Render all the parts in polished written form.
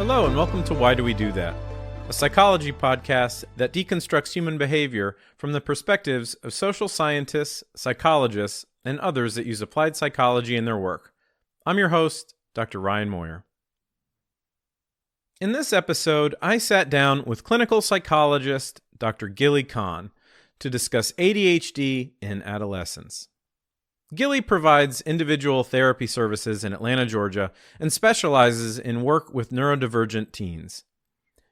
Hello, and welcome to Why Do We Do That? A psychology podcast that deconstructs human behavior from the perspectives of social scientists, psychologists, and others that use applied psychology in their work. I'm your host, Dr. Ryan Moyer. In this episode, I sat down with clinical psychologist Dr. Gilly Kahn to discuss ADHD in adolescence. Gilly provides individual therapy services in Atlanta, Georgia, and specializes in work with neurodivergent teens.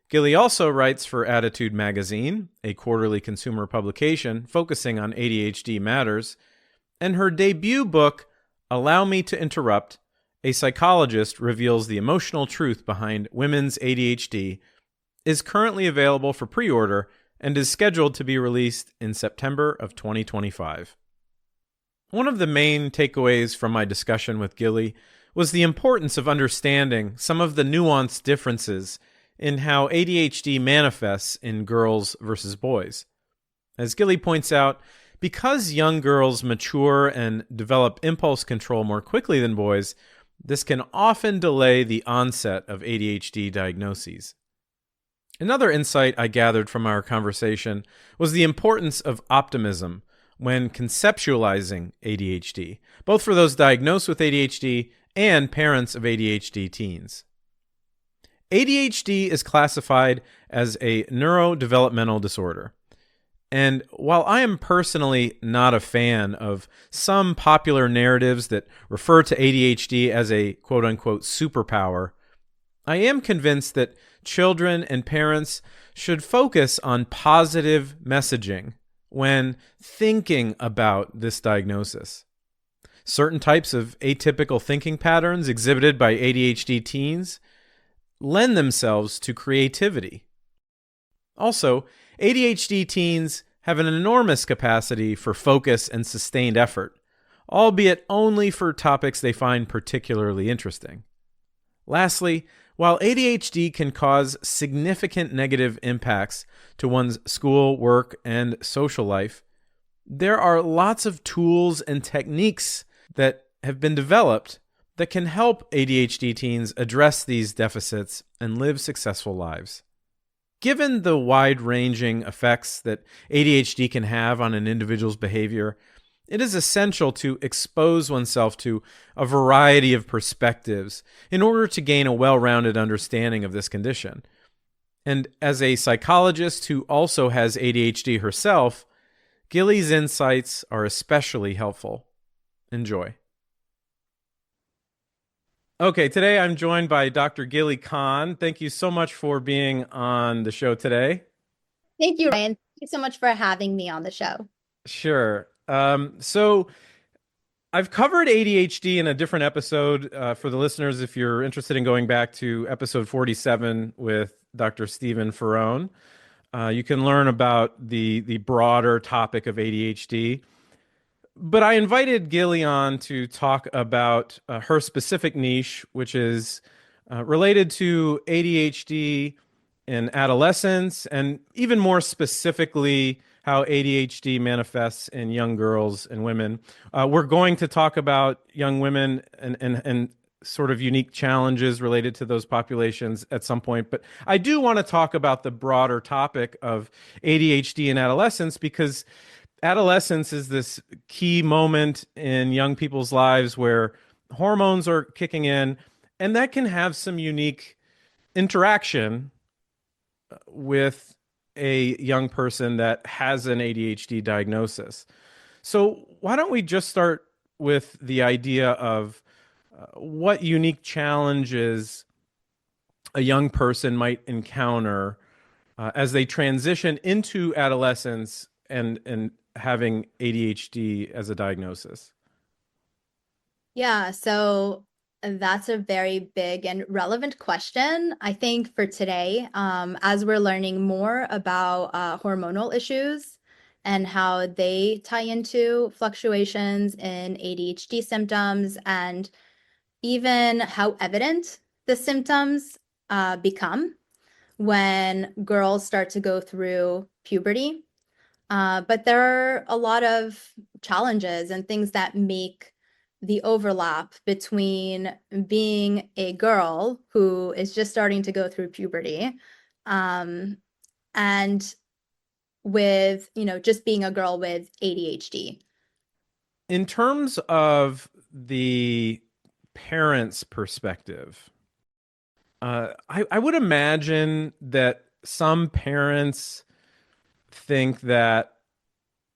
Gilly also writes for Attitude Magazine, a quarterly consumer publication focusing on ADHD matters, and her debut book, Allow Me to Interrupt, a psychologist reveals the emotional truth behind women's ADHD, is currently available for pre-order and is scheduled to be released in September of 2025. One of the main takeaways from my discussion with Gilly was the importance of understanding some of the nuanced differences in how ADHD manifests in girls versus boys. As Gilly points out, because young girls mature and develop impulse control more quickly than boys, this can often delay the onset of ADHD diagnoses. Another insight I gathered from our conversation was the importance of optimism when conceptualizing ADHD, both for those diagnosed with ADHD and parents of ADHD teens. ADHD is classified as a neurodevelopmental disorder. And while I am personally not a fan of some popular narratives that refer to ADHD as a quote-unquote superpower, I am convinced that children and parents should focus on positive messaging when thinking about this diagnosis. Certain types of atypical thinking patterns exhibited by ADHD teens lend themselves to creativity. Also, ADHD teens have an enormous capacity for focus and sustained effort, albeit only for topics they find particularly interesting. Lastly, while ADHD can cause significant negative impacts to one's school, work, and social life, there are lots of tools and techniques that have been developed that can help ADHD teens address these deficits and live successful lives. Given the wide-ranging effects that ADHD can have on an individual's behavior, it is essential to expose oneself to a variety of perspectives in order to gain a well-rounded understanding of this condition. And as a psychologist who also has ADHD herself, Gilly's insights are especially helpful. Enjoy. Okay, today I'm joined by Dr. Gilly Kahn. Thank you so much for being on the show today. Thank you, Ryan. Thank you so much for having me on the show. Sure. So I've covered ADHD in a different episode for the listeners if you're interested in going back to episode 47 with Dr. Stephen Ferrone. You can learn about the broader topic of ADHD. But I invited Gilly on to talk about her specific niche, which is related to ADHD in adolescence, and even more specifically, how ADHD manifests in young girls and women. We're going to talk about young women and sort of unique challenges related to those populations at some point. But I do want to talk about the broader topic of ADHD in adolescence, because adolescence is this key moment in young people's lives where hormones are kicking in, and that can have some unique interaction with a young person that has an ADHD diagnosis. So why don't we just start with the idea of what unique challenges a young person might encounter as they transition into adolescence and having ADHD as a diagnosis? Yeah, so that's a very big and relevant question, I think, for today, as we're learning more about hormonal issues and how they tie into fluctuations in ADHD symptoms, and even how evident the symptoms become when girls start to go through puberty. But there are a lot of challenges and things that make the overlap between being a girl who is just starting to go through puberty, um, and with, just being a girl with ADHD. In terms of the parents' perspective, I would imagine that some parents think that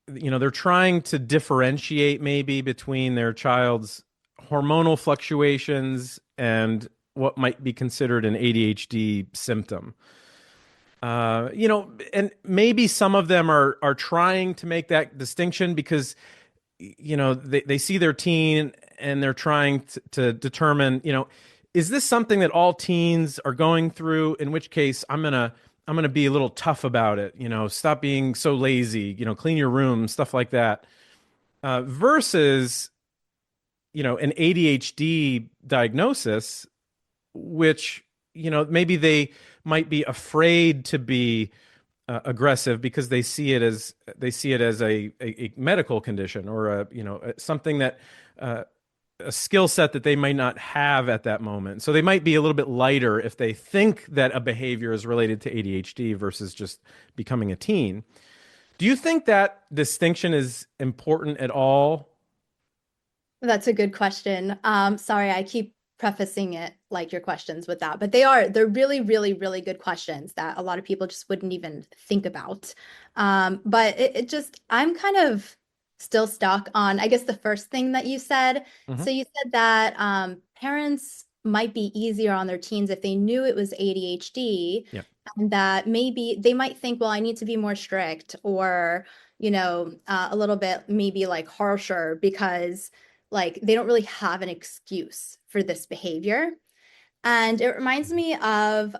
they're trying to differentiate maybe between their child's hormonal fluctuations and what might be considered an ADHD symptom. And maybe some of them are trying to make that distinction because they see their teen and they're trying to determine, is this something that all teens are going through? In which case, I'm gonna be a little tough about it. Stop being so lazy. Clean your room, stuff like that. Versus, an ADHD diagnosis, which maybe they might be afraid to be aggressive because they see it as a medical condition or something that a skill set that they might not have at that moment. So they might be a little bit lighter if they think that a behavior is related to ADHD versus just becoming a teen. Do you think that distinction is important at all? That's a good question. Sorry, I keep prefacing it like your questions with that, but they're really, really, really good questions that a lot of people just wouldn't even think about. But it just, I'm kind of still stuck on, I guess, the first thing that you said. Hmm. So you said that parents might be easier on their teens if they knew it was ADHD, Yeah. and that maybe they might think, well, I need to be more strict, or, a little bit maybe like harsher because like they don't really have an excuse for this behavior. And it reminds me of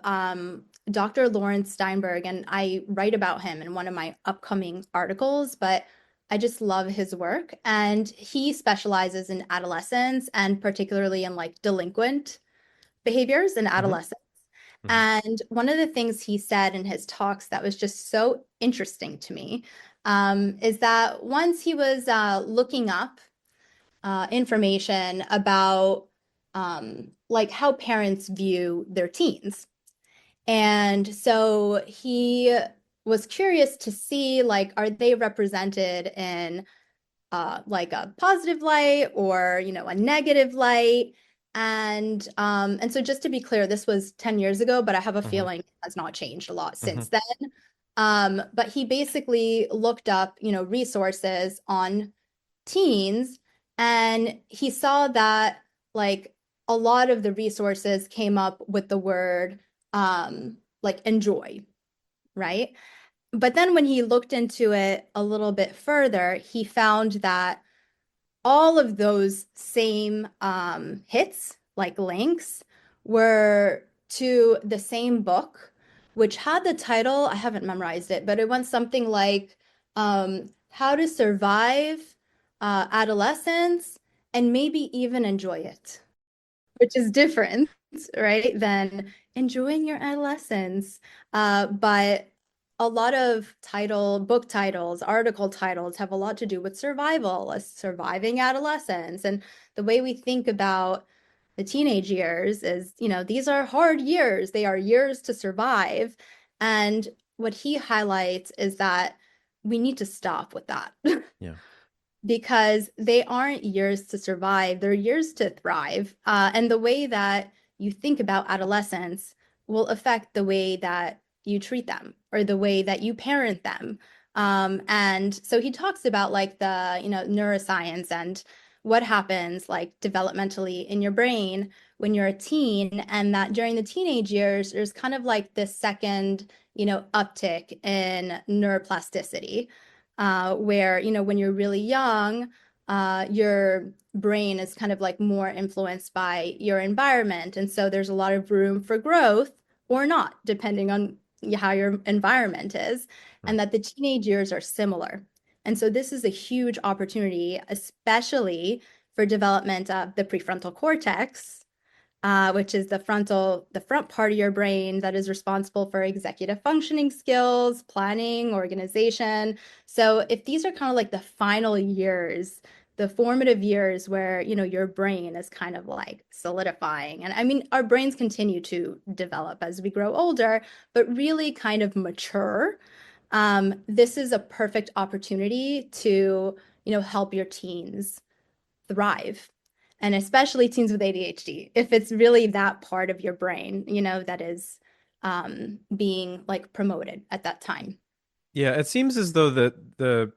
Dr. Lawrence Steinberg, and I write about him in one of my upcoming articles, but I just love his work. And he specializes in adolescence and particularly in like delinquent behaviors in Hmm. adolescence. Hmm. And one of the things he said in his talks that was just so interesting to me is that once he was looking up information about like how parents view their teens. And so he was curious to see like are they represented in like a positive light or a negative light. And so just to be clear, this was 10 years ago, but I have a Hmm. feeling it has not changed a lot Hmm. since then. But he basically looked up, resources on teens, and he saw that like a lot of the resources came up with the word like enjoy, right? But then when he looked into it a little bit further, he found that all of those same hits, like links, were to the same book, which had the title, I haven't memorized it, but it went something like How to Survive Adolescence and Maybe Even Enjoy It, which is different, right, than enjoying your adolescence. But a lot of book titles, article titles have a lot to do with survival, surviving adolescence. And the way we think about the teenage years is, these are hard years. They are years to survive. And what he highlights is that we need to stop with that. Yeah. Because they aren't years to survive, they're years to thrive. And the way that you think about adolescence will affect the way that you treat them or the way that you parent them. And so he talks about like the, neuroscience and what happens like developmentally in your brain when you're a teen, and that during the teenage years, there's kind of like this second, uptick in neuroplasticity where, when you're really young, your brain is kind of like more influenced by your environment. And so there's a lot of room for growth or not, depending on how your environment is, and Right. that the teenage years are similar. And so this is a huge opportunity, especially for development of the prefrontal cortex, which is the front part of your brain that is responsible for executive functioning skills, planning, organization. So if these are kind of like the final years the formative years where, your brain is kind of like solidifying. And I mean, our brains continue to develop as we grow older, but really kind of mature. This is a perfect opportunity to, help your teens thrive. And especially teens with ADHD, if it's really that part of your brain, that is being like promoted at that time. Yeah, it seems as though the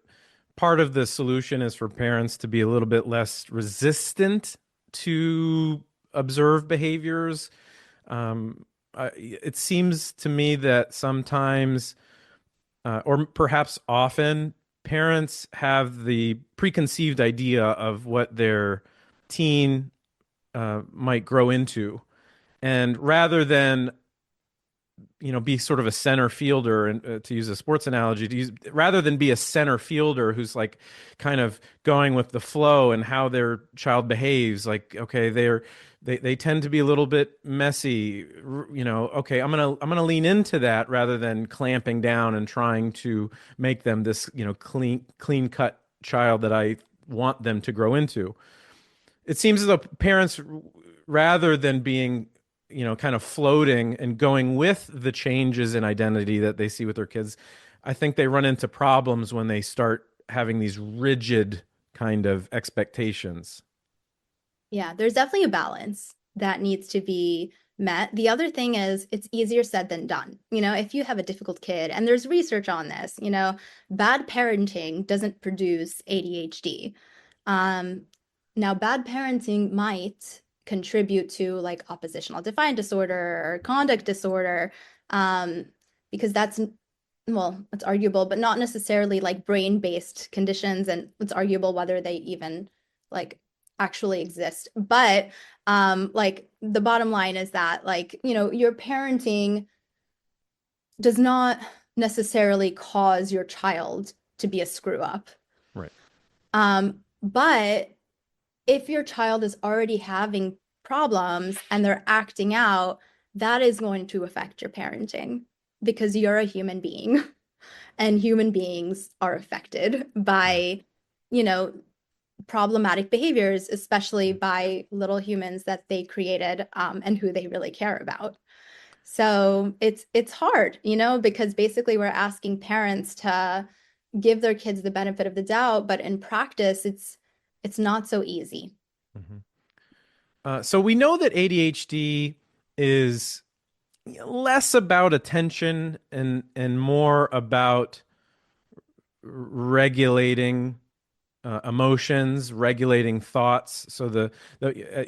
part of the solution is for parents to be a little bit less resistant to observed behaviors. It seems to me that sometimes, or perhaps often, parents have the preconceived idea of what their teen might grow into. And rather than be sort of a center fielder, and to use a sports analogy, rather than be a center fielder who's like kind of going with the flow and how their child behaves, like, okay, they tend to be a little bit messy, okay, I'm gonna lean into that rather than clamping down and trying to make them this, clean cut child that I want them to grow into. It seems as though parents, rather than being, kind of floating and going with the changes in identity that they see with their kids, I think they run into problems when they start having these rigid kind of expectations. Yeah, there's definitely a balance that needs to be met. The other thing is it's easier said than done. If you have a difficult kid, and there's research on this, bad parenting doesn't produce ADHD. Um, Now, bad parenting might contribute to like oppositional defiant disorder or conduct disorder, um, because that's, well, it's arguable, but not necessarily like brain-based conditions, and it's arguable whether they even like actually exist. But like the bottom line is that like, your parenting does not necessarily cause your child to be a screw up. Right. But if your child is already having problems and they're acting out, that is going to affect your parenting because you're a human being and human beings are affected Right. by, you know, problematic behaviors, especially by little humans that they created, and who they really care about. So it's hard, because basically we're asking parents to give their kids the benefit of the doubt, but in practice, it's not so easy. Mhm. So we know that ADHD is less about attention and more about regulating emotions, regulating thoughts. So the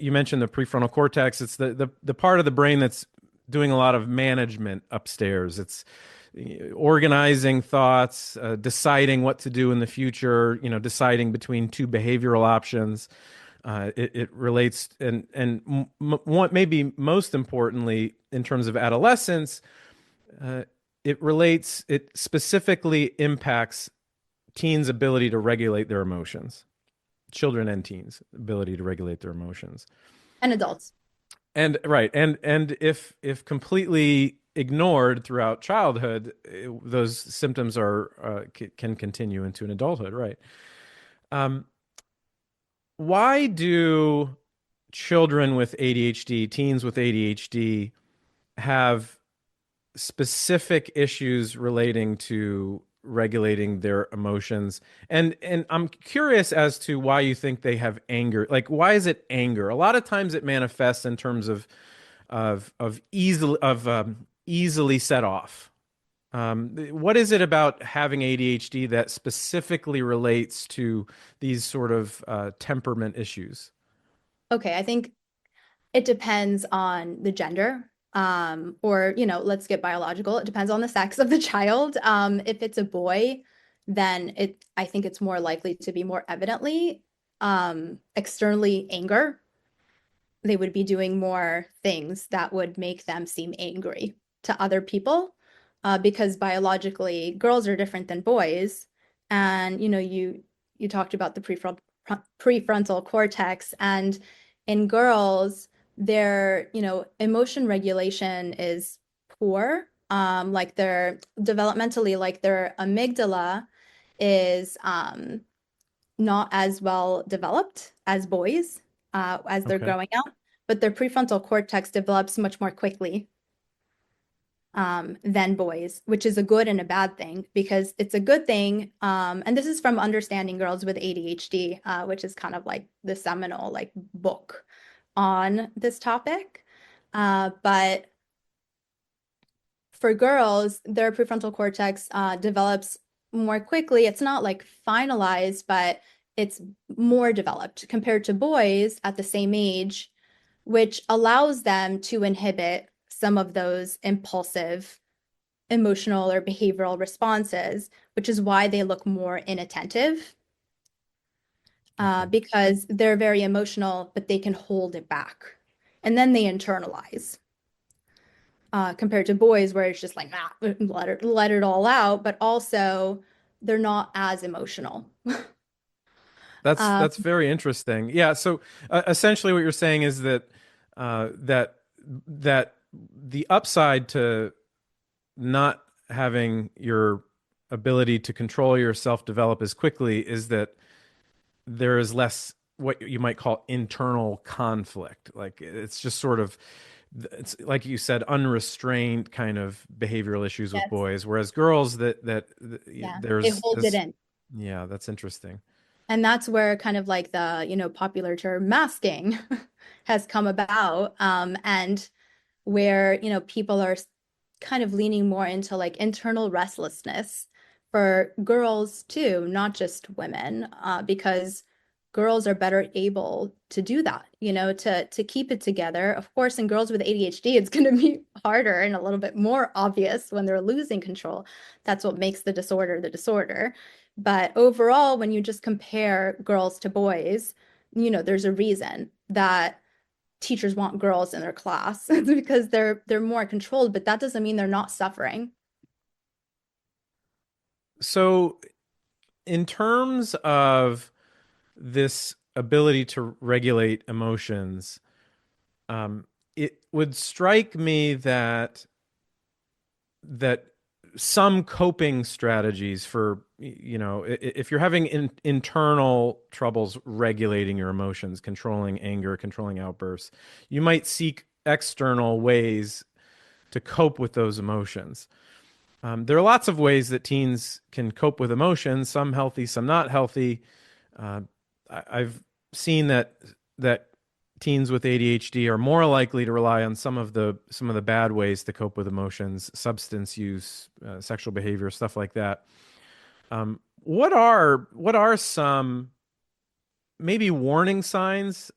you mentioned the prefrontal cortex. It's the part of the brain that's doing a lot of management upstairs. It's organizing thoughts, deciding what to do in the future. Deciding between two behavioral options. It relates and what maybe most importantly in terms of adolescence, uh, it specifically impacts teens' ability to regulate their emotions, children and teens' ability to regulate their emotions. And adults. And right, and if completely ignored throughout childhood, those symptoms are can continue into an adulthood, right? Um, why do children with ADHD, teens with ADHD, have specific issues relating to regulating their emotions? And I'm curious as to why you think they have anger. Like, why is it anger? A lot of times it manifests in terms of easily set off. What is it about having ADHD that specifically relates to these sort of temperament issues? Okay, I think it depends on the gender. Or, let's get biological. It depends on the sex of the child. If it's a boy, then I think it's more likely to be more evidently, externally anger. They would be doing more things that would make them seem angry to other people, because biologically girls are different than boys. And you talked about the prefrontal cortex, and in girls their emotion regulation is poor. Like their developmentally, like their amygdala is not as well developed as boys as they're Okay. growing up, but their prefrontal cortex develops much more quickly than boys, which is a good and a bad thing because it's a good thing. And this is from Understanding Girls with ADHD, which is kind of like the seminal like book on this topic. But for girls, their prefrontal cortex develops more quickly. It's not like finalized, but it's more developed compared to boys at the same age, which allows them to inhibit some of those impulsive emotional or behavioral responses, which is why they look more inattentive Okay. because they're very emotional, but they can hold it back. And then they internalize. Compared to boys where it's just like let it all out, but also they're not as emotional. That's very interesting. Yeah. So essentially, what you're saying is that that the upside to not having your ability to control yourself develop as quickly is that there is less what you might call internal conflict. Like it's just sort of, it's like you said, unrestrained kind of behavioral issues with Yes. boys, whereas girls Yeah, it there's holds it this. in. Yeah, that's interesting. And that's where kind of like the, popular term masking has come about. And where, people are kind of leaning more into like internal restlessness for girls too, not just women, because girls are better able to do that, to keep it together. Of course, in girls with ADHD, it's going to be harder and a little bit more obvious when they're losing control. That's what makes the disorder. But overall, when you just compare girls to boys, there's a reason that teachers want girls in their class. It's because they're more controlled, but that doesn't mean they're not suffering. So, in terms of this ability to regulate emotions, um, it would strike me that some coping strategies for, if you're having internal troubles regulating your emotions, controlling anger, controlling outbursts, you might seek external ways to cope with those emotions. There are lots of ways that teens can cope with emotions, some healthy, some not healthy. Uh, I've seen that teens with ADHD are more likely to rely on some of the bad ways to cope with emotions, substance use, sexual behavior, stuff like that. What are some maybe warning signs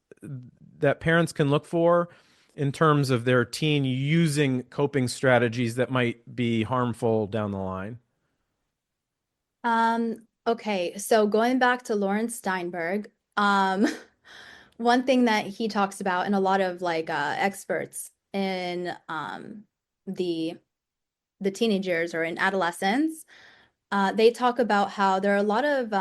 that parents can look for in terms of their teen using coping strategies that might be harmful down the line? Okay, so going back to Lawrence Steinberg, one thing that he talks about, and a lot of like experts in the the teenage years or in adolescence, they talk about how there are a lot of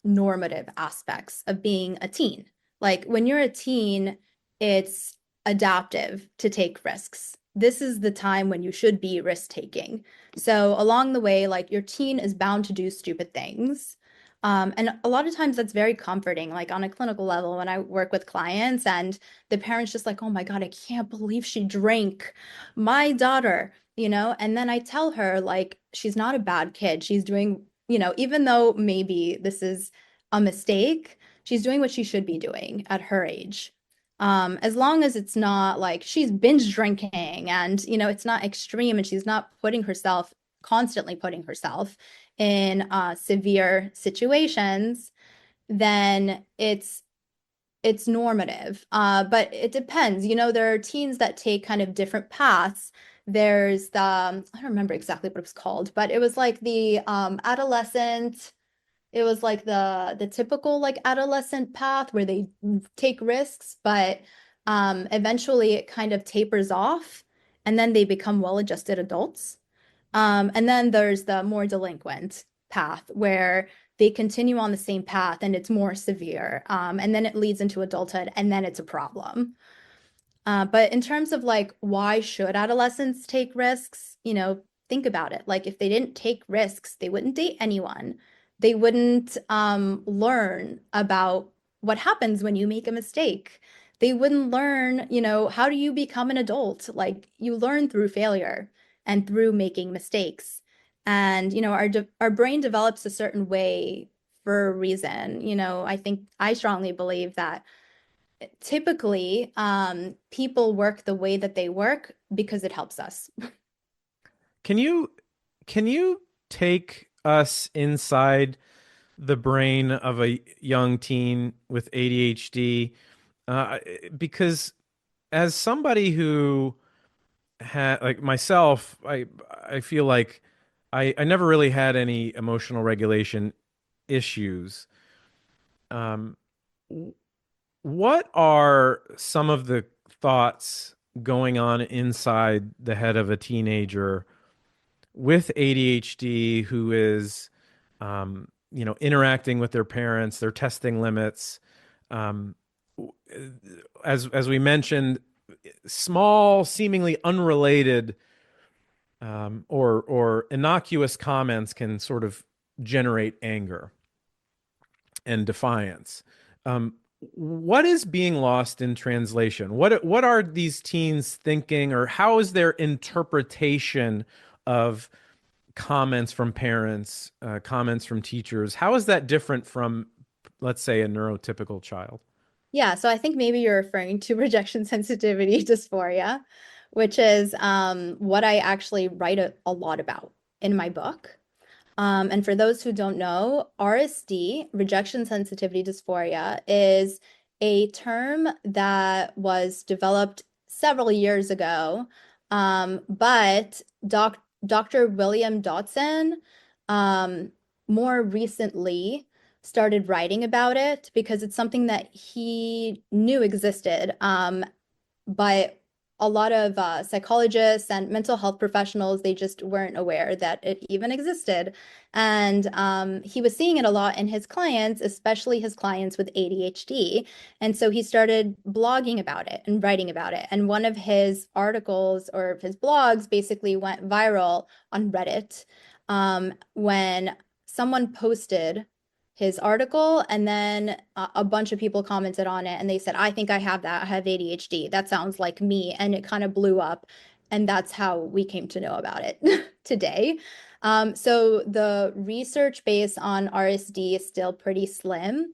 normative aspects of being a teen. Like when you're a teen, it's adaptive to take risks. This is the time when you should be risk taking. So along the way, like your teen is bound to do stupid things. And a lot of times that's very comforting, like on a clinical level, when I work with clients and the parents just like, oh my God, I can't believe she drank. My daughter, and then I tell her like she's not a bad kid. She's doing, even though maybe this is a mistake, she's doing what she should be doing at her age. As long as it's not like she's binge drinking and, it's not extreme and she's not constantly putting herself in severe situations, then it's normative. But it depends. There are teens that take kind of different paths. There's I don't remember exactly what it was called, but it was like the adolescent, it was like the typical like adolescent path where they take risks, but eventually it kind of tapers off and then they become well-adjusted adults. And then there's the more delinquent path where they continue on the same path and it's more severe. And then it leads into adulthood and then it's a problem. But in terms of like, why should adolescents take risks? Think about it. Like, if they didn't take risks, they wouldn't date anyone. They wouldn't learn about what happens when you make a mistake. They wouldn't learn, how do you become an adult? Like you learn through failure and through making mistakes. And, our brain develops a certain way for a reason. I think I strongly believe that typically people work the way that they work because it helps us. Can you can you take us inside the brain of a young teen with ADHD? Uh, because as somebody who had like myself, I feel like I never really had any emotional regulation issues. Um, what are some of the thoughts going on inside the head of a teenager with ADHD who is, interacting with their parents, they're testing limits. Um, as we mentioned, small, seemingly unrelated or innocuous comments can sort of generate anger and defiance. What is being lost in translation? What are these teens thinking, or how is their interpretation of comments from parents, comments from teachers? How is that different from, let's say, a neurotypical child? Yeah, so I think maybe you're referring to rejection sensitivity dysphoria, which is what I actually write a lot about in my book. And for those who don't know, RSD, rejection sensitivity dysphoria, is a term that was developed several years ago. But Dr. William Dotson um, more recently started writing about it because it's something that he knew existed. But a lot of psychologists and mental health professionals, they just weren't aware that it even existed. And he was seeing it a lot in his clients, especially his clients with ADHD. And so he started blogging about it and writing about it. And one of his articles or his blogs basically went viral on Reddit when someone posted his article and then a bunch of people commented on it and they said, I think I have that. I have ADHD. That sounds like me. And it kind of blew up. And that's how we came to know about it today. So the research based on RSD is still pretty slim.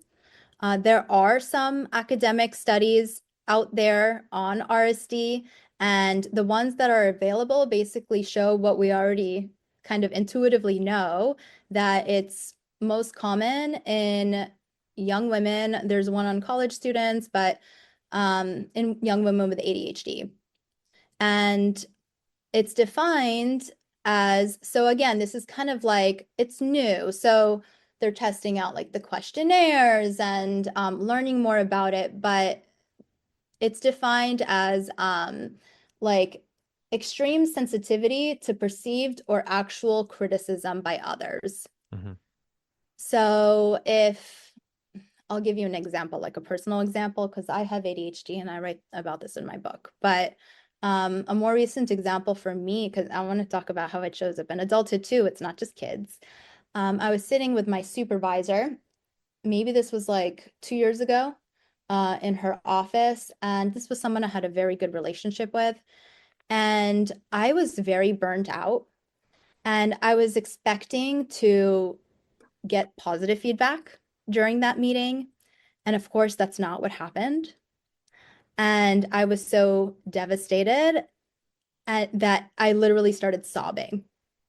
There are some academic studies out there on RSD, and the ones that are available basically show what we already kind of intuitively know, that it's most common in young women. There's one on college students, but in young women with ADHD. And it's defined as, so again, this is kind of like it's new. So they're testing out like the questionnaires and learning more about it, but it's defined as like extreme sensitivity to perceived or actual criticism by others. Mhm. So if I'll give you an example, like a personal example, because I have ADHD and I write about this in my book. But a more recent example for me, because I want to talk about how it shows up in adulthood too. It's not just kids. I was sitting with my supervisor. Maybe this was like 2 years ago, in her office. And this was someone I had a very good relationship with. And I was very burnt out. And I was expecting to get positive feedback during that meeting. And of course, that's not what happened. And I was so devastated that I literally started sobbing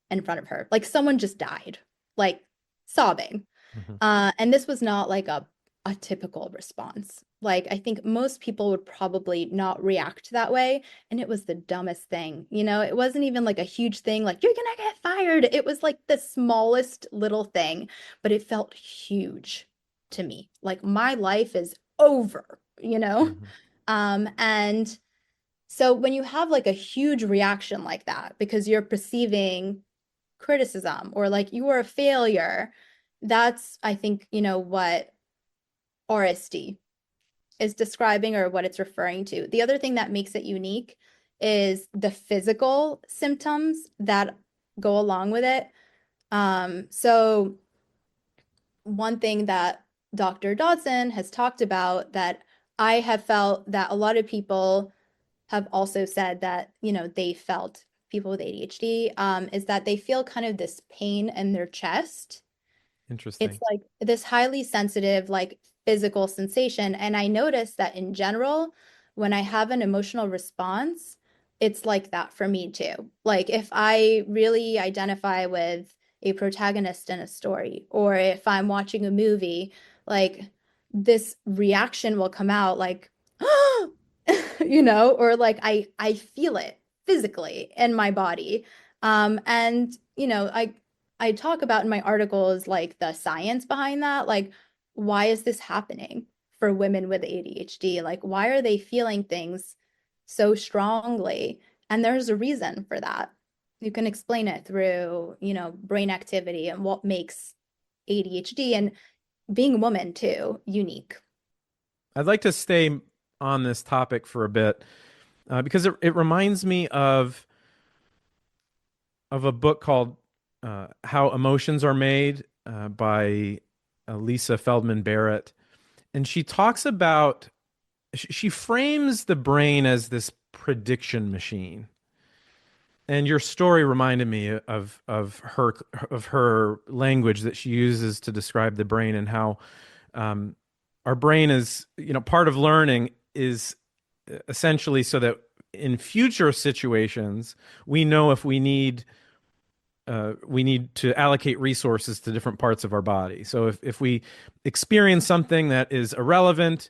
in front of her. Like someone just died, like sobbing. Mhm. And this was not like a typical response. Like I think most people would probably not react that way. And it was the dumbest thing. It wasn't even like a huge thing, like you're gonna get fired. It was like the smallest little thing, but it felt huge to me. Like my life is over. Mhm. And so when you have like a huge reaction like that, because you're perceiving criticism or like you are a failure, that's, I think, what RSD is describing or what it's referring to. The other thing that makes it unique is the physical symptoms that go along with it. So one thing that Dr. Dodson has talked about that I have felt that a lot of people have also said that, they felt people with ADHD, is that they feel kind of this pain in their chest. It's Interesting. like this highly sensitive, like physical sensation. And I notice that in general, when I have an emotional response, it's like that for me too. Like if I really identify with a protagonist in a story, or if I'm watching a movie, like this reaction will come out like, or like I feel it physically in my body. And I talk about in my articles like the science behind that, like why is this happening for women with ADHD? Like why are they feeling things so strongly? And there's a reason for that. You can explain it through, brain activity and what makes ADHD and being a woman too unique. I'd like to stay on this topic for a bit because it reminds me of a book called How Emotions Are Made by Lisa Feldman Barrett. And she talks about, she frames the brain as this prediction machine. And your story reminded me of her language that she uses to describe the brain and how um, our brain is, part of learning is essentially so that in future situations we know if we need to allocate resources to different parts of our body. So if we experience something that is irrelevant,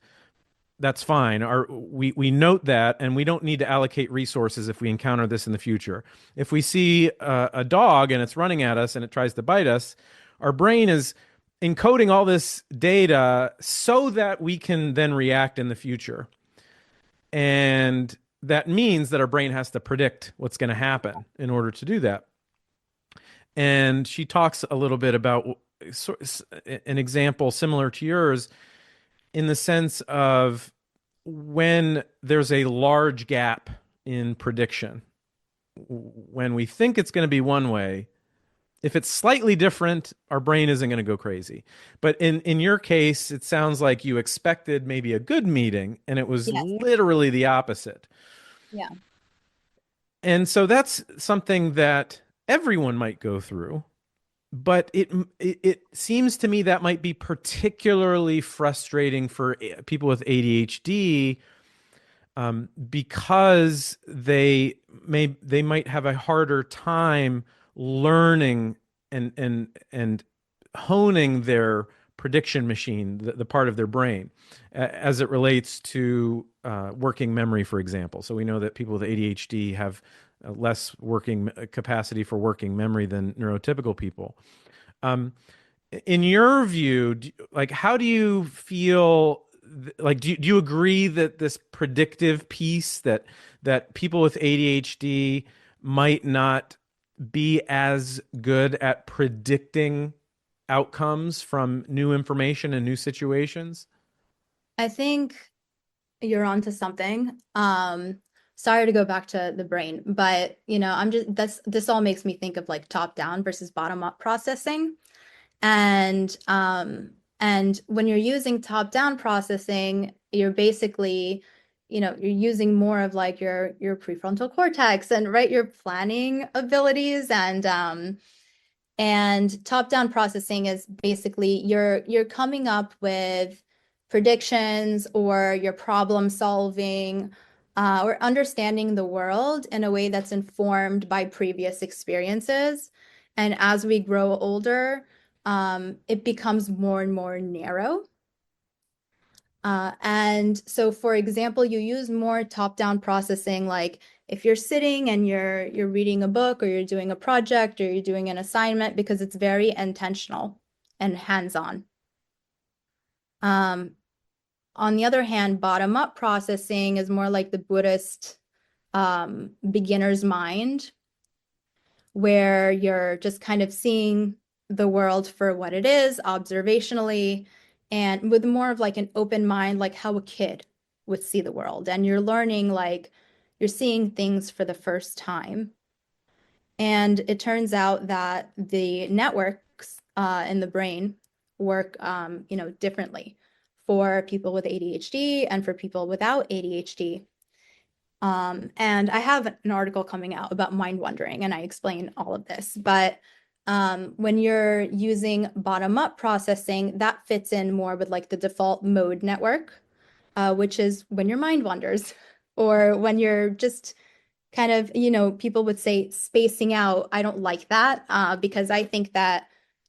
that's fine. We note that, and we don't need to allocate resources if we encounter this in the future. If we see a dog and it's running at us and it tries to bite us, our brain is encoding all this data so that we can then react in the future. And that means that our brain has to predict what's going to happen in order to do that. And she talks a little bit about an example similar to yours in the sense of when there's a large gap in prediction. When we think it's going to be one way, if it's slightly different, our brain isn't going to go crazy. But in your case, it sounds like you expected maybe a good meeting and it was Yes. literally the opposite. Yeah. And so that's something that everyone might go through. But it seems to me that might be particularly frustrating for people with ADHD because they might have a harder time learning and honing their prediction machine, the part of their brain, as it relates to working memory, for example. So we know that people with ADHD have less working capacity for working memory than neurotypical people. Um, in your view, like how do you feel? Like, do you agree that this predictive piece that people with ADHD might not be as good at predicting outcomes from new information and new situations? I think you're onto something. Sorry to go back to the brain, but I'm just this all makes me think of like top down versus bottom up processing. And when you're using top down processing, you're basically, you're using more of like your prefrontal cortex and right your planning abilities and top-down processing is basically you're coming up with predictions or you're problem solving or understanding the world in a way that's informed by previous experiences. And as we grow older, it becomes more and more narrow. And so, for example, you use more top-down processing, like if you're sitting and you're reading a book or you're doing a project or you're doing an assignment because it's very intentional and hands-on. Um, on the other hand, bottom-up processing is more like the Buddhist beginner's mind, where you're just kind of seeing the world for what it is, observationally, and with more of like an open mind, like how a kid would see the world. And you're learning, like, you're seeing things for the first time. And it turns out that the networks in the brain work, differently for people with ADHD and for people without ADHD. And I have an article coming out about mind wandering, and I explain all of this. But when you're using bottom-up processing, that fits in more with like the default mode network, which is when your mind wanders, or when you're just kind of, people would say spacing out. I don't like that because I think that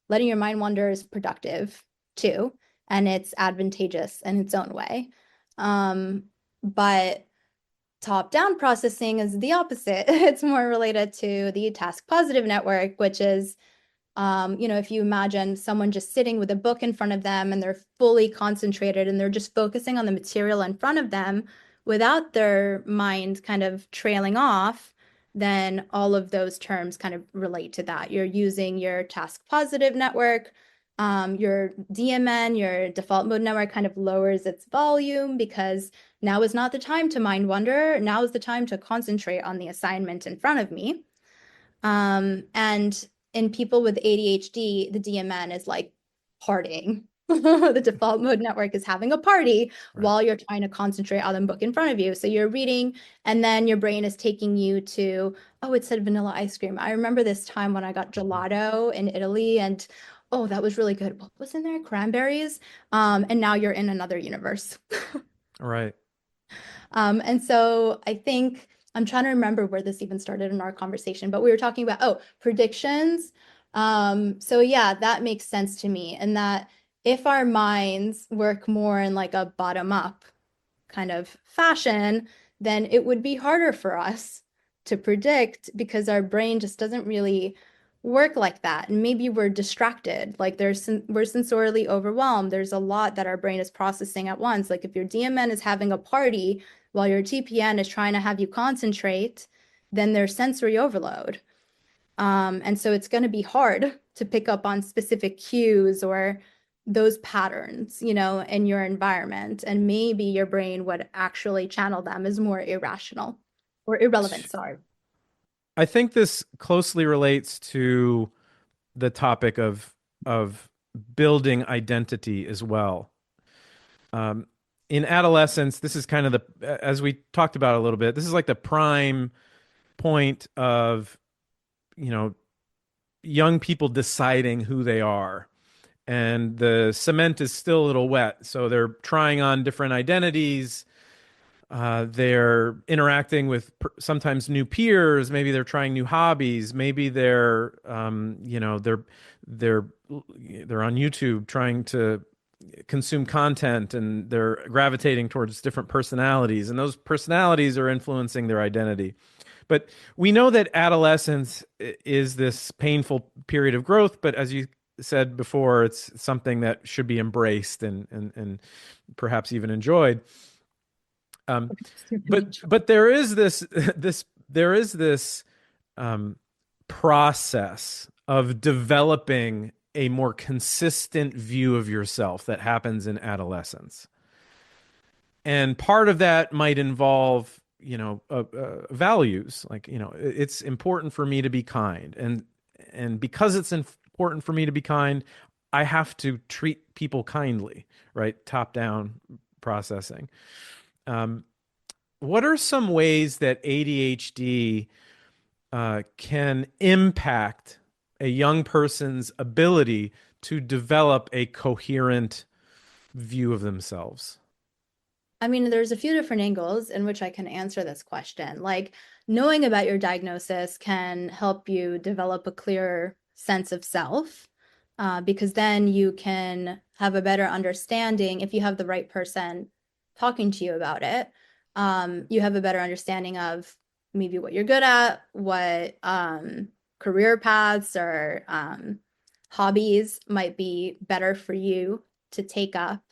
letting your mind wander is productive too, and it's advantageous in its own way. But top-down processing is the opposite. It's more related to the task positive network, which is, if you imagine someone just sitting with a book in front of them and they're fully concentrated and they're just focusing on the material in front of them without their mind kind of trailing off, then all of those terms kind of relate to that. You're using your task positive network. Your DMN, your default mode network, kind of lowers its volume because now is not the time to mind wander. Now is the time to concentrate on the assignment in front of me. And in people with ADHD, the DMN is like partying. The default mode network is having a party while you're trying to concentrate on the book in front of you. So you're reading, and then your brain is taking you to, oh, it said vanilla ice cream. I remember this time when I got gelato in Italy, and oh, that was really good. What was in there? Cranberries. And now you're in another universe. Right. And so I think I'm trying to remember where this even started in our conversation, but we were talking about, predictions. So yeah, that makes sense to me. And that if our minds work more in like a bottom up kind of fashion, then it would be harder for us to predict because our brain just doesn't really work like that. And maybe we're distracted, like we're sensorily overwhelmed. There's a lot that our brain is processing at once. Like if your DMN is having a party while your TPN is trying to have you concentrate, then there's sensory overload. And so it's going to be hard to pick up on specific cues or those patterns, in your environment. And maybe your brain would actually channel them as more irrational or irrelevant, sorry. I think this closely relates to the topic of building identity as well. In adolescence, this is kind of as we talked about a little bit, this is like the prime point of, young people deciding who they are. And the cement is still a little wet. So they're trying on different identities. They're interacting with sometimes new peers. Maybe they're trying new hobbies. Maybe they're, they're on YouTube trying to consume content, and they're gravitating towards different personalities, and those personalities are influencing their identity. But we know that adolescence is this painful period of growth, but as you said before, it's something that should be embraced and perhaps even enjoyed. But there is this process of developing a more consistent view of yourself that happens in adolescence. And part of that might involve, values. Like, it's important for me to be kind. And because it's important for me to be kind, I have to treat people kindly, right? Top down processing. What are some ways that ADHD can impact a young person's ability to develop a coherent view of themselves? I mean, there's a few different angles in which I can answer this question. Like, knowing about your diagnosis can help you develop a clearer sense of self, because then you can have a better understanding if you have the right person talking to you about it. You have a better understanding of maybe what you're good at, what career paths or hobbies might be better for you to take up.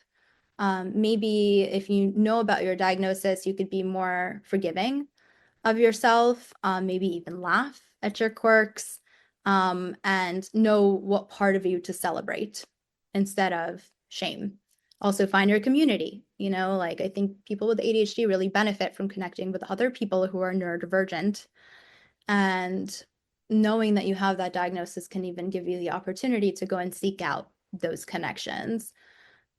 Maybe if you know about your diagnosis, you could be more forgiving of yourself, maybe even laugh at your quirks, and know what part of you to celebrate instead of shame. Also, find your community. Like I think people with ADHD really benefit from connecting with other people who are neurodivergent. And knowing that you have that diagnosis can even give you the opportunity to go and seek out those connections.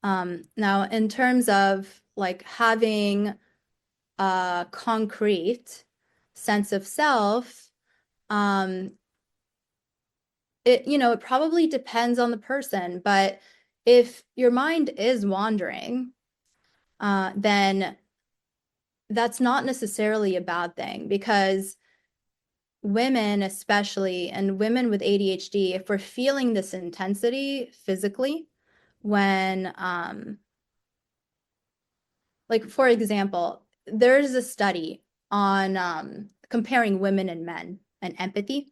Now, in terms of like having a concrete sense of self, um, it probably depends on the person, but if your mind is wandering, then that's not necessarily a bad thing because women, especially, and women with ADHD, if we're feeling this intensity physically, when, like, for example, there's a study on comparing women and men and empathy.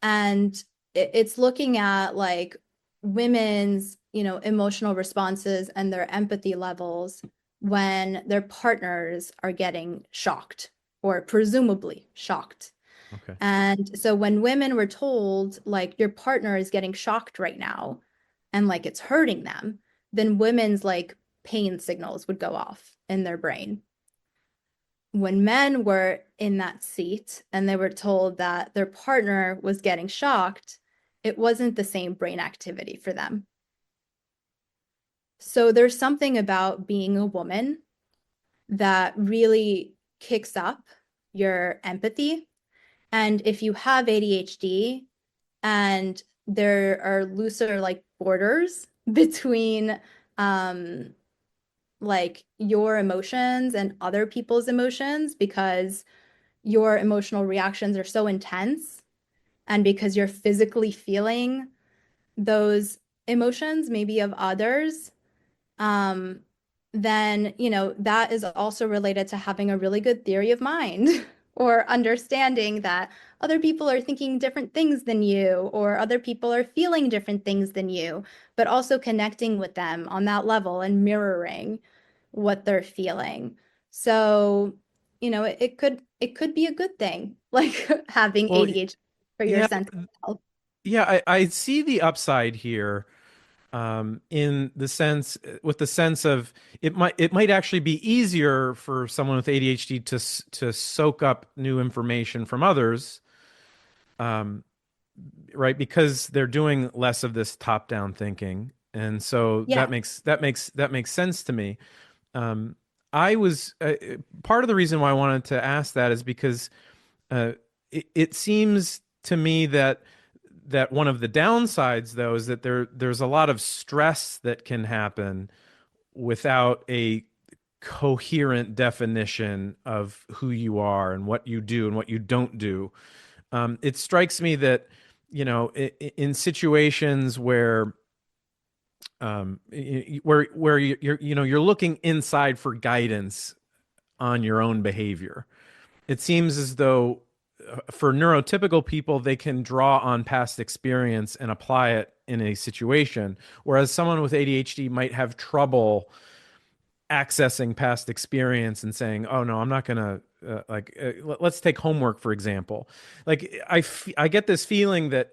And it's looking at like women's, emotional responses and their empathy levels when their partners are getting shocked or presumably shocked. Okay. And so when women were told, like, your partner is getting shocked right now and like it's hurting them, then women's like pain signals would go off in their brain. When men were in that seat and they were told that their partner was getting shocked, it wasn't the same brain activity for them. So there's something about being a woman that really kicks up your empathy. And if you have ADHD and there are looser like borders between um, like your emotions and other people's emotions because your emotional reactions are so intense and because you're physically feeling those emotions, maybe of others, um, then, that is also related to having a really good theory of mind or understanding that other people are thinking different things than you, or other people are feeling different things than you, but also connecting with them on that level and mirroring what they're feeling. So, it could be a good thing, like having Well, ADHD for your yeah, sense of self. yeah, I see the upside here, in the sense, with the sense of it might actually be easier for someone with ADHD to soak up new information from others, um, right? Because they're doing less of this top-down thinking, and so Yeah, that makes sense to me. Um, I was part of the reason why I wanted to ask that is because uh, it seems to me that one of the downsides, though, is that there's a lot of stress that can happen without a coherent definition of who you are and what you do and what you don't do. It strikes me that, in situations where you're looking inside for guidance on your own behavior, it seems as though for neurotypical people, they can draw on past experience and apply it in a situation, whereas someone with ADHD might have trouble accessing past experience and saying, "Oh no, I'm not gonna let's take homework for example." Like I get this feeling that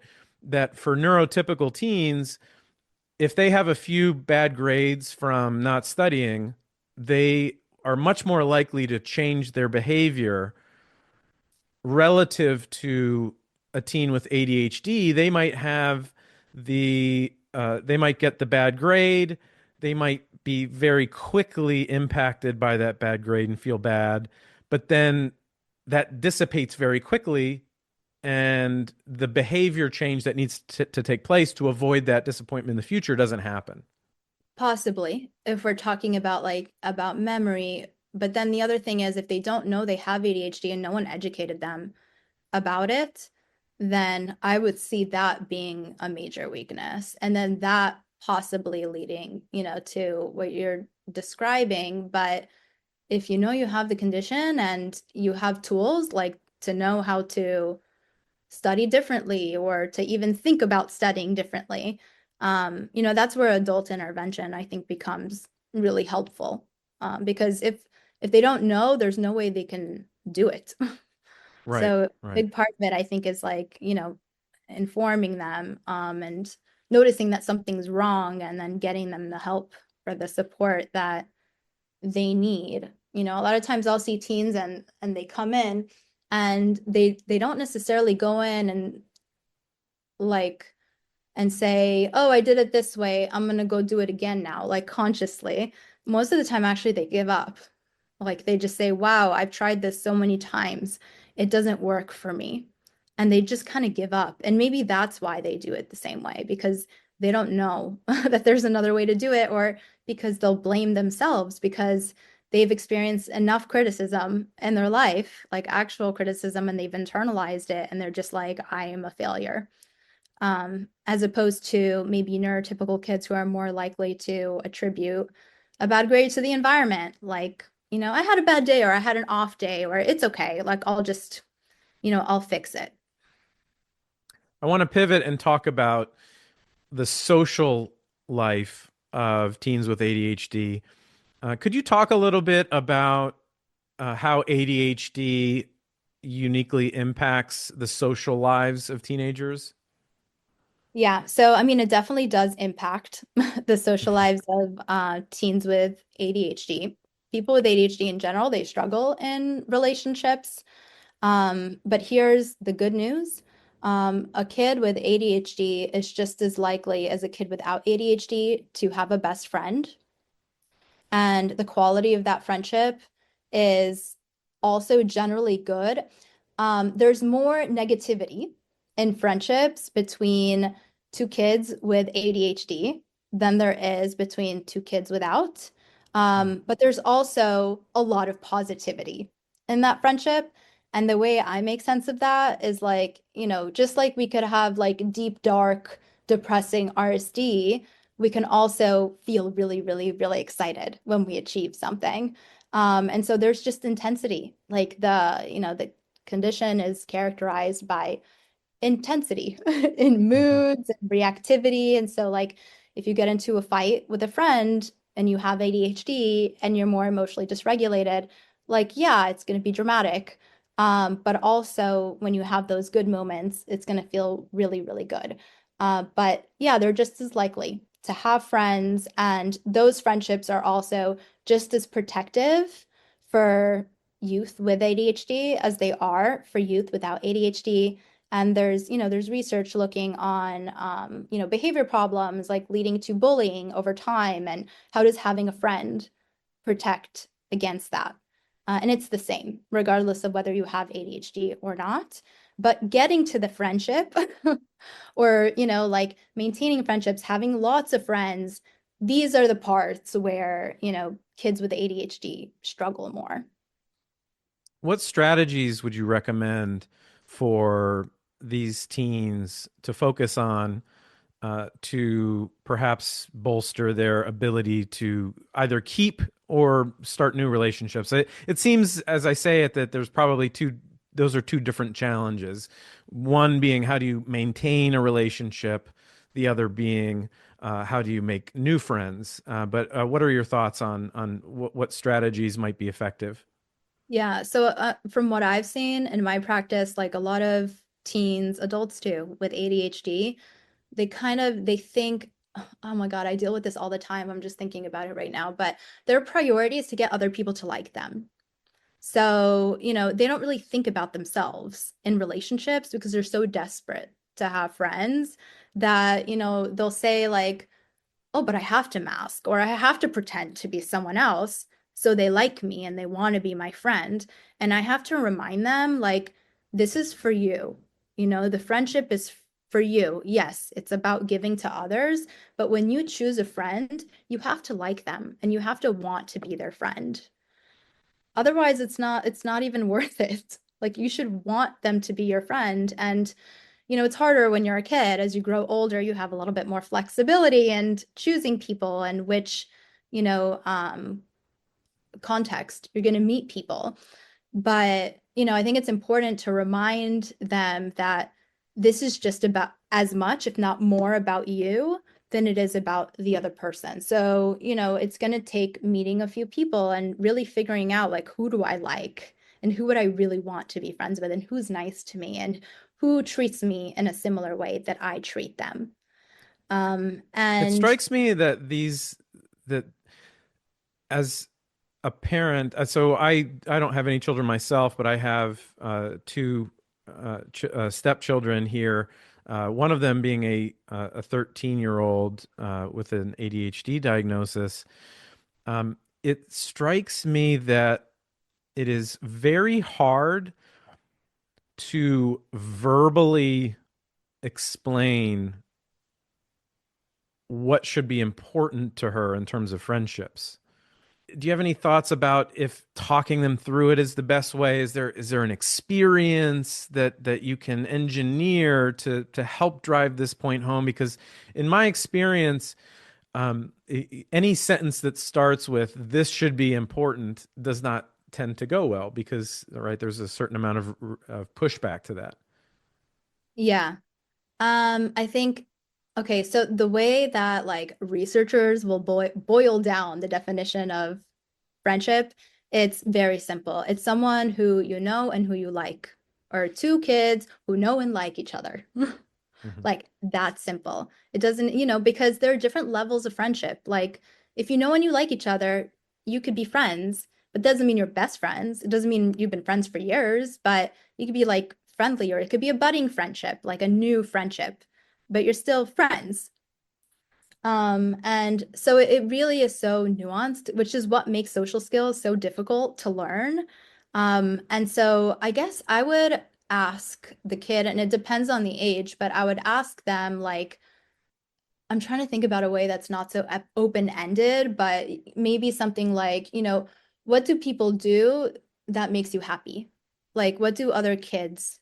for neurotypical teens, if they have a few bad grades from not studying, they are much more likely to change their behavior relative to a teen with ADHD. They might get the bad grade. They might be very quickly impacted by that bad grade and feel bad, but then that dissipates very quickly, and the behavior change that needs to take place to avoid that disappointment in the future doesn't happen. possibly if we're talking about like about memory. But then the other thing is if they don't know they have ADHD and no one educated them about it, then I would see that being a major weakness. And then that possibly leading, to what you're describing. But if you know you have the condition and you have tools like to know how to study differently or to even think about studying differently, that's where adult intervention, I think, becomes really helpful. Because if they don't know, there's no way they can do it. Right, So a right. big part of it, I think, is like, informing them, and noticing that something's wrong and then getting them the help or the support that they need. A lot of times I'll see teens and they come in and they don't necessarily go in and like and say, oh, I did it this way, I'm gonna go do it again now, like consciously, most of the time actually they give up. Like they just say, wow, I've tried this so many times. It doesn't work for me. And they just kind of give up. And maybe that's why they do it the same way, because they don't know that there's another way to do it, or because they'll blame themselves because they've experienced enough criticism in their life, like actual criticism, and they've internalized it. And they're just like, I am a failure. As opposed to maybe neurotypical kids who are more likely to attribute a bad grade to the environment. Like, I had a bad day, or I had an off day, or it's okay. Like, I'll just, I'll fix it. I want to pivot and talk about the social life of teens with ADHD. Could you talk a little bit about how ADHD uniquely impacts the social lives of teenagers? Yeah. So, I mean, it definitely does impact the social lives of teens with ADHD. People with ADHD in general, they struggle in relationships. But here's the good news. A kid with ADHD is just as likely as a kid without ADHD to have a best friend. And the quality of that friendship is also generally good. There's more negativity in friendships between two kids with ADHD than there is between two kids without. But there's also a lot of positivity in that friendship. And the way I make sense of that is like, just like we could have like deep, dark, depressing RSD, we can also feel really, really, really excited when we achieve something. And so there's just intensity. Like the condition is characterized by intensity in Mhm. moods and reactivity. And so, like, if you get into a fight with a friend and you have ADHD and you're more emotionally dysregulated, like, yeah, it's going to be dramatic. But also, when you have those good moments, it's going to feel really, really good. But yeah, they're just as likely to have friends, and those friendships are also just as protective for youth with ADHD as they are for youth without ADHD. And there's research looking on, behavior problems like leading to bullying over time, and how does having a friend protect against that? And it's the same, regardless of whether you have ADHD or not. But getting to the friendship, or, like maintaining friendships, having lots of friends, these are the parts where, kids with ADHD struggle more. What strategies would you recommend for these teens to focus on to perhaps bolster their ability to either keep or start new relationships? It seems, as I say it, that there's probably those are two different challenges. One being how do you maintain a relationship, the other being how do you make new friends? But what are your thoughts on what strategies might be effective? Yeah, so from what I've seen in my practice, like a lot of teens, adults too, with ADHD, they think, oh my God, I deal with this all the time. I'm just thinking about it right now. But their priority is to get other people to like them. So, they don't really think about themselves in relationships because they're so desperate to have friends that, they'll say like, oh, but I have to mask, or I have to pretend to be someone else so they like me and they want to be my friend. And I have to remind them, like, this is for you. The friendship is for you. Yes, it's about giving to others, but when you choose a friend, you have to like them and you have to want to be their friend. Otherwise, it's not even worth it. Like, you should want them to be your friend. And it's harder when you're a kid. As you grow older, you have a little bit more flexibility and choosing people and which, you know, um, context you're going to meet people. But, I think it's important to remind them that this is just about as much, if not more, about you than it is about the other person. So, it's going to take meeting a few people and really figuring out like, who do I like? And who would I really want to be friends with? And who's nice to me? And who treats me in a similar way that I treat them? It And strikes me that that as a parent, so I don't have any children myself, but I have two stepchildren here. One of them being a 13-year-old with an ADHD diagnosis. It strikes me that it is very hard to verbally explain what should be important to her in terms of friendships. Do you have any thoughts about if talking them through it is the best way? Is there an experience that you can engineer to help drive this point home? Because in my experience, any sentence that starts with "this should be important" does not tend to go well because, right, there's a certain amount of pushback to that. Yeah. I think, okay, so the way that like researchers will boil down the definition of friendship, it's very simple. It's someone who you know and who you like, or two kids who know and like each other. Mhm. Like that's simple. It doesn't, because there are different levels of friendship. Like if you know and you like each other, you could be friends, but doesn't mean you're best friends. It doesn't mean you've been friends for years, but you could be like friendly, or it could be a budding friendship, like a new friendship, but you're still friends. And so it really is so nuanced, which is what makes social skills so difficult to learn. And so I guess I would ask the kid, and it depends on the age, but I would ask them like, I'm trying to think about a way that's not so open-ended, but maybe something like, what do people do that makes you happy? Like, what do other kids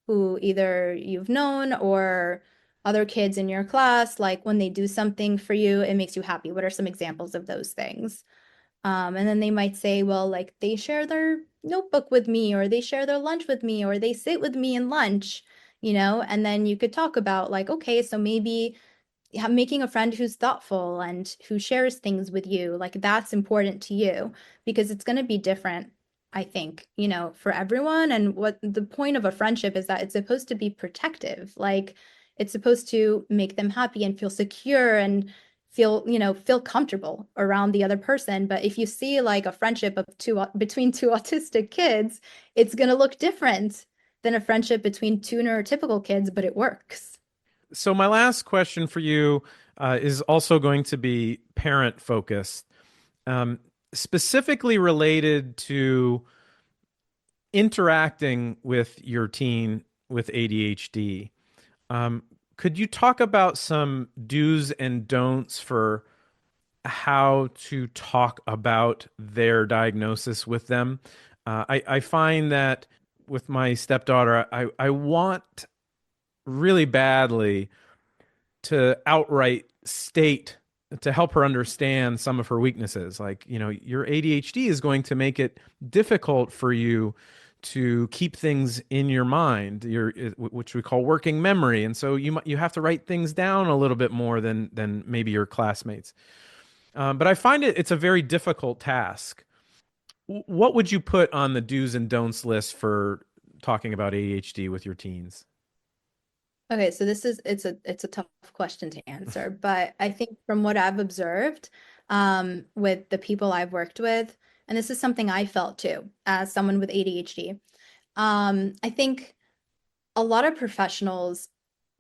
who either you've known or other kids in your class, like when they do something for you, it makes you happy? What are some examples of those things? And then they might say, well, like they share their notebook with me, or they share their lunch with me, or they sit with me in lunch, and then you could talk about like, okay, so maybe making a friend who's thoughtful and who shares things with you, like that's important to you because it's going to be different, I think, for everyone. And what the point of a friendship is that it's supposed to be protective. Like it's supposed to make them happy and feel secure and feel comfortable around the other person. But if you see like a friendship of between two autistic kids, it's going to look different than a friendship between two neurotypical kids, but it works. So my last question for you is also going to be parent focused, um, specifically related to interacting with your teen with ADHD. Um, could you talk about some do's and don'ts for how to talk about their diagnosis with them? I find that with my stepdaughter, I want really badly to outright state to help her understand some of her weaknesses. Like, your ADHD is going to make it difficult for you to keep things in your mind, which we call working memory. And so you have to write things down a little bit more than maybe your classmates. But I find it's a very difficult task. What would you put on the do's and don'ts list for talking about ADHD with your teens? Okay, so it's a tough question to answer, but I think from what I've observed, with the people I've worked with, and this is something I felt too, as someone with ADHD, I think a lot of professionals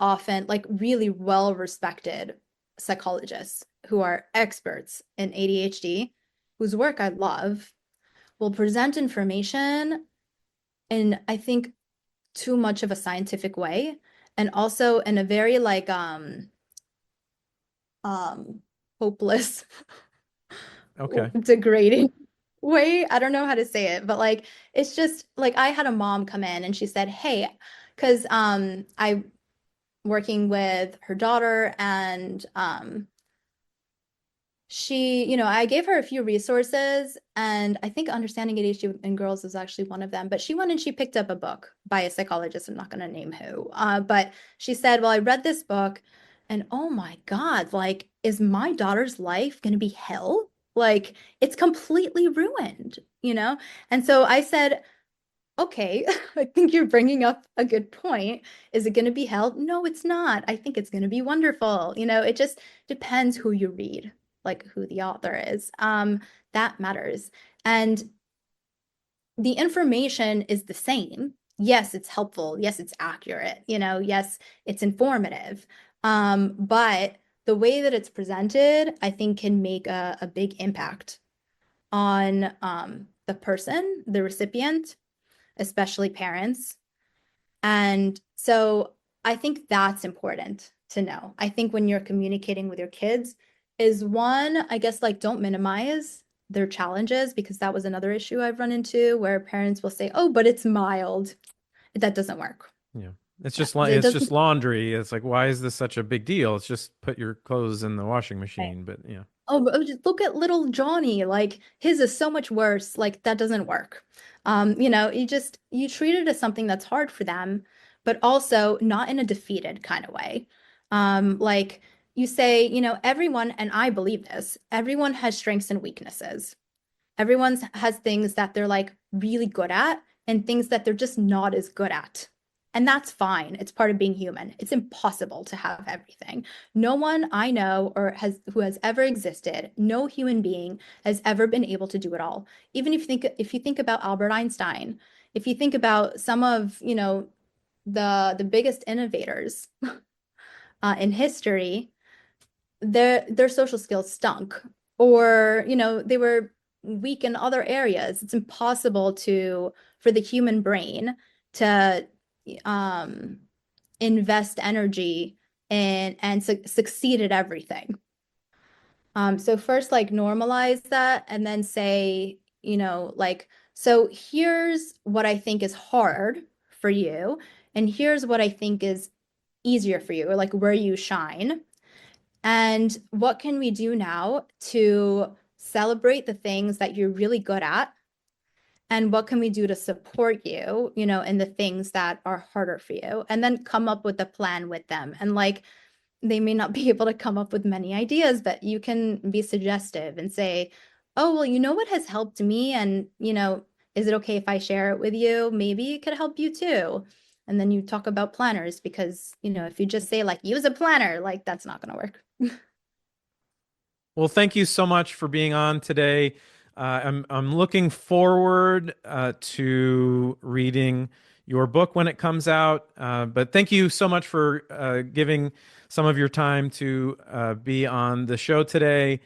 often, like really well-respected psychologists who are experts in ADHD, whose work I love, will present information in, I think, too much of a scientific way, and also in a very like um hopeless Okay. degrading way. I don't know how to say it, but like it's just like I had a mom come in and she said, "Hey, because I working with her daughter and I gave her a few resources, and I think Understanding ADHD in Girls is actually one of them. But she went and she picked up a book by a psychologist. I'm not going to name who. But she said, well, I read this book, and oh my God, like, is my daughter's life going to be hell? Like, it's completely ruined? And so I said, okay, I think you're bringing up a good point. Is it going to be hell? No, it's not. I think it's going to be wonderful. It just depends who you read, like who the author is. That matters. And the information is the same. yes, it's helpful. Yes, it's accurate. Yes, it's informative. But the way that it's presented, I think can make a big impact on the person, the recipient, especially parents. And so I think that's important to know. I think when you're communicating with your kids is one, I guess, like, don't minimize their challenges, because that was another issue I've run into where parents will say, "Oh, but it's mild." That doesn't work. Yeah. It's Yeah, just it it's just doesn't. laundry. It's like, why is this such a big deal? It's just put your clothes in the washing machine. But yeah. Oh, but just look at little Johnny. Like, his is so much worse. Like, that doesn't work. You treat it as something that's hard for them, but also not in a defeated kind of way. Like, you say, everyone, and I believe this, everyone has strengths and weaknesses. Everyone has things that they're like really good at and things that they're just not as good at. And that's fine. It's part of being human. It's impossible to have everything. No one I know or has who has ever existed, no human being has ever been able to do it all. Even if you think about Albert Einstein, if you think about some of, the biggest innovators in history, their social skills stunk, or they were weak in other areas. It's impossible for the human brain to um invest energy and succeed at everything. So first, like, normalize that, and then say, like, so here's what I think is hard for you, and here's what I think is easier for you, or like where you shine. And what can we do now to celebrate the things that you're really good at? And what can we do to support you, in the things that are harder for you? And then come up with a plan with them. And like, they may not be able to come up with many ideas, but you can be suggestive and say, "Oh, well, you know what has helped me? And, is it okay if I share it with you? Maybe it could help you too." And then you talk about planners, because, if you just say, like, use a planner, like, that's not going to work. Well, thank you so much for being on today. I'm looking forward to reading your book when it comes out. But thank you so much for giving some of your time to be on the show today,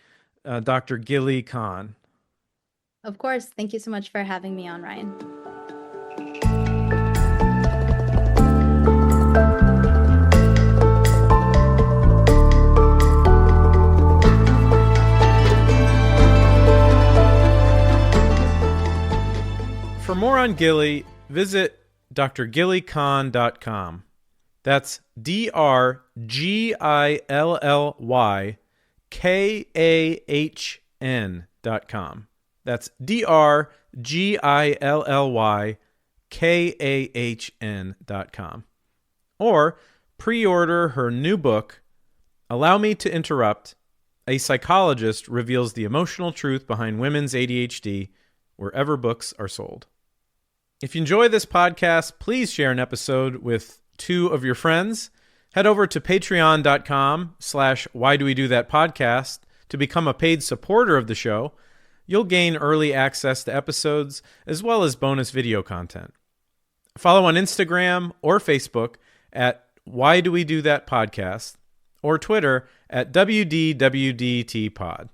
Dr. Gilly Kahn. Of course. Thank you so much for having me on, Ryan. For more on Gilly, visit drgillykahn.com. That's drgillykahn.com. That's drgillykahn.com. Or pre-order her new book, Allow Me to Interrupt, A Psychologist Reveals the Emotional Truth Behind Women's ADHD, wherever books are sold. If you enjoy this podcast, please share an episode with 2 of your friends. Head over to patreon.com/whydowedo-that-podcast to become a paid supporter of the show. You'll gain early access to episodes as well as bonus video content. Follow on Instagram or Facebook at Why Do We Do That Podcast, or Twitter at WDWDTPod.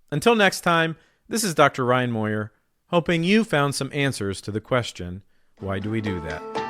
Until next time, this is Dr. Ryan Moyer, hoping you found some answers to the question, why do we do that?